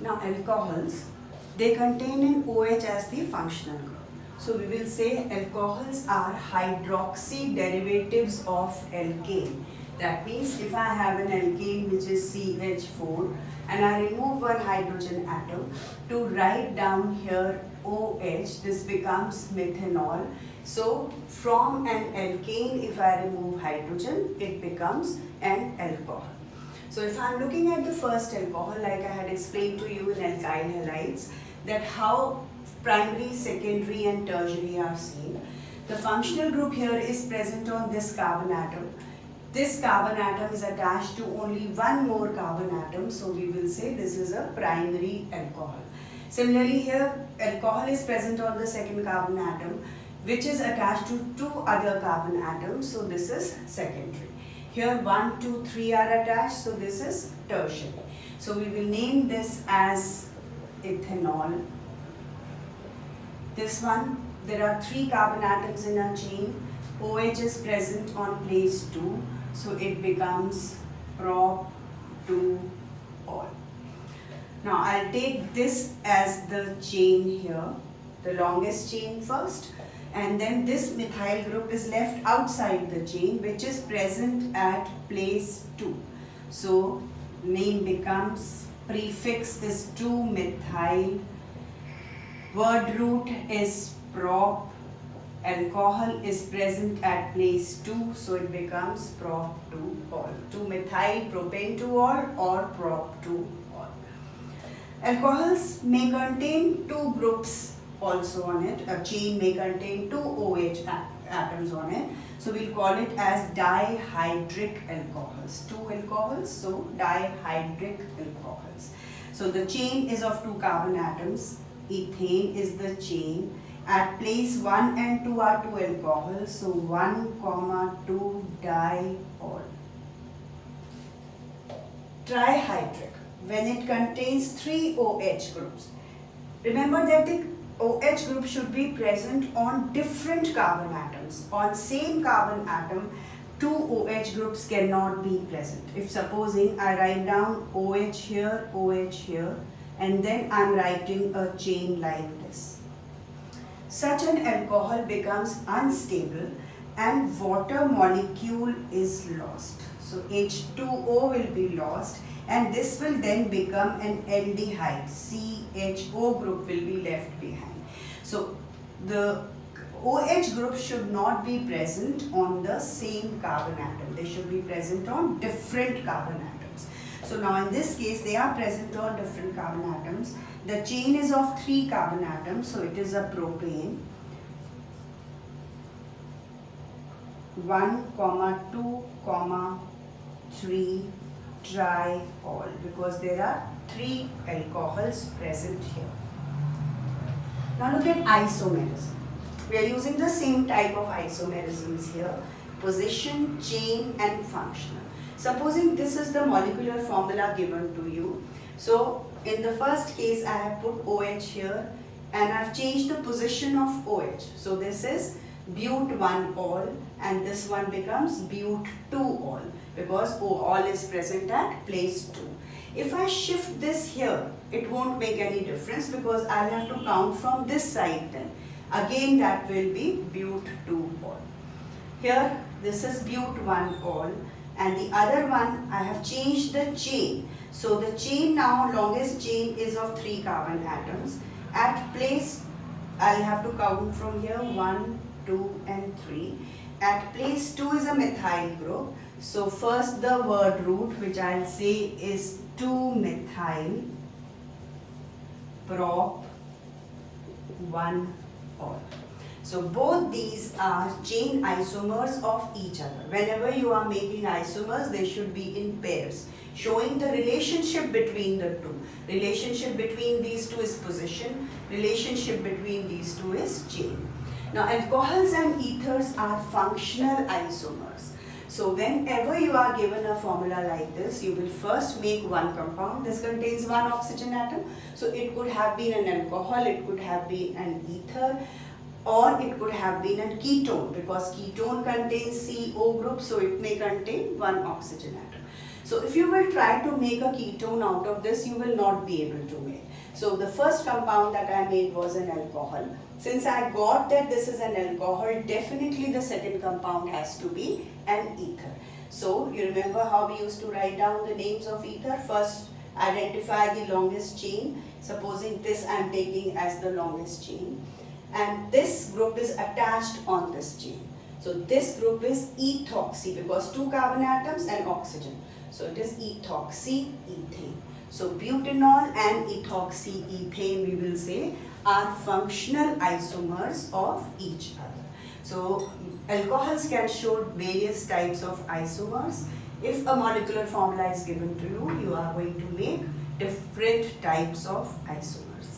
Now alcohols, they contain an OH as the functional group. So we will say alcohols are hydroxy derivatives of alkane. That means if I have an alkane which is CH4 and I remove one hydrogen atom, to write down here OH, this becomes methanol. So from an alkane, if I remove hydrogen, it becomes an alcohol. So if I am looking at the first alcohol, like I had explained to you in alkyl halides, that how primary, secondary and tertiary are seen. The functional group here is present on this carbon atom. This carbon atom is attached to only one more carbon atom, so we will say this is a primary alcohol. Similarly here, alcohol is present on the second carbon atom, which is attached to two other carbon atoms, so this is secondary. Here 1, 2, 3 are attached, so this is tertiary. So we will name this as ethanol. This one, there are 3 carbon atoms in a chain. OH is present on place 2, so it becomes prop-2-ol. Now I'll take this as the chain here, the longest chain first, and then this methyl group is left outside the chain, which is present at place 2. So name becomes, prefix is 2-methyl, word root is prop, alcohol is present at place 2, so it becomes prop-2-ol, 2-methyl propane-2-ol or prop-2-ol. Alcohols may contain 2 groups also on it. A chain may contain 2 OH atoms on it. So we'll call it as dihydric alcohols. 2 alcohols, so dihydric alcohols. So the chain is of 2 carbon atoms. Ethane is the chain. At place 1 and 2 are 2 alcohols. So 1, 2 diol. Trihydric, when it contains 3 OH groups. Remember that the OH group should be present on different carbon atoms. On same carbon atom, 2 OH groups cannot be present. If supposing I write down OH here, and then I am writing a chain like this. Such an alcohol becomes unstable and water molecule is lost. So H2O will be lost, and this will then become an aldehyde. CHO group will be left behind. So the OH group should not be present on the same carbon atom. They should be present on different carbon atoms. So now in this case, they are present on different carbon atoms. The chain is of 3 carbon atoms, so it is a propane. 1, 2, 3 triol, because there are 3 alcohols present here. Now look at isomerism. We are using the same type of isomerisms here: position, chain and functional. Supposing this is the molecular formula given to you. So in the first case I have put OH here and I have changed the position of OH. So this is but1-ol and this one becomes but2-ol because ol is present at place 2. If I shift this here, it won't make any difference because I'll have to count from this side then. Again that will be but2-ol. Here this is but1-ol and the other one I have changed the chain. So the chain now, longest chain is of 3 carbon atoms. At place, I'll have to count from here 1, 2 and 3. At place 2 is a methyl group. So first the word root, which I'll say is 2-methyl prop 1-ol. So both these are chain isomers of each other. Whenever you are making isomers, they should be in pairs, showing the relationship between the two. Relationship between these two is position. Relationship between these two is chain. Now alcohols and ethers are functional isomers. So whenever you are given a formula like this, you will first make one compound. This contains one oxygen atom. So it could have been an alcohol, it could have been an ether, or it could have been a ketone because ketone contains CO group, so it may contain one oxygen atom. So if you will try to make a ketone out of this, you will not be able to make. So the first compound that I made was an alcohol. Since I got that this is an alcohol, definitely the second compound has to be an ether. So you remember how we used to write down the names of ether? First identify the longest chain. Supposing this I am taking as the longest chain. And this group is attached on this chain. So this group is ethoxy because 2 carbon atoms and oxygen. So it is ethoxyethane. So butanol and ethoxyethane, we will say, are functional isomers of each other. So alcohols can show various types of isomers. If a molecular formula is given to you, you are going to make different types of isomers.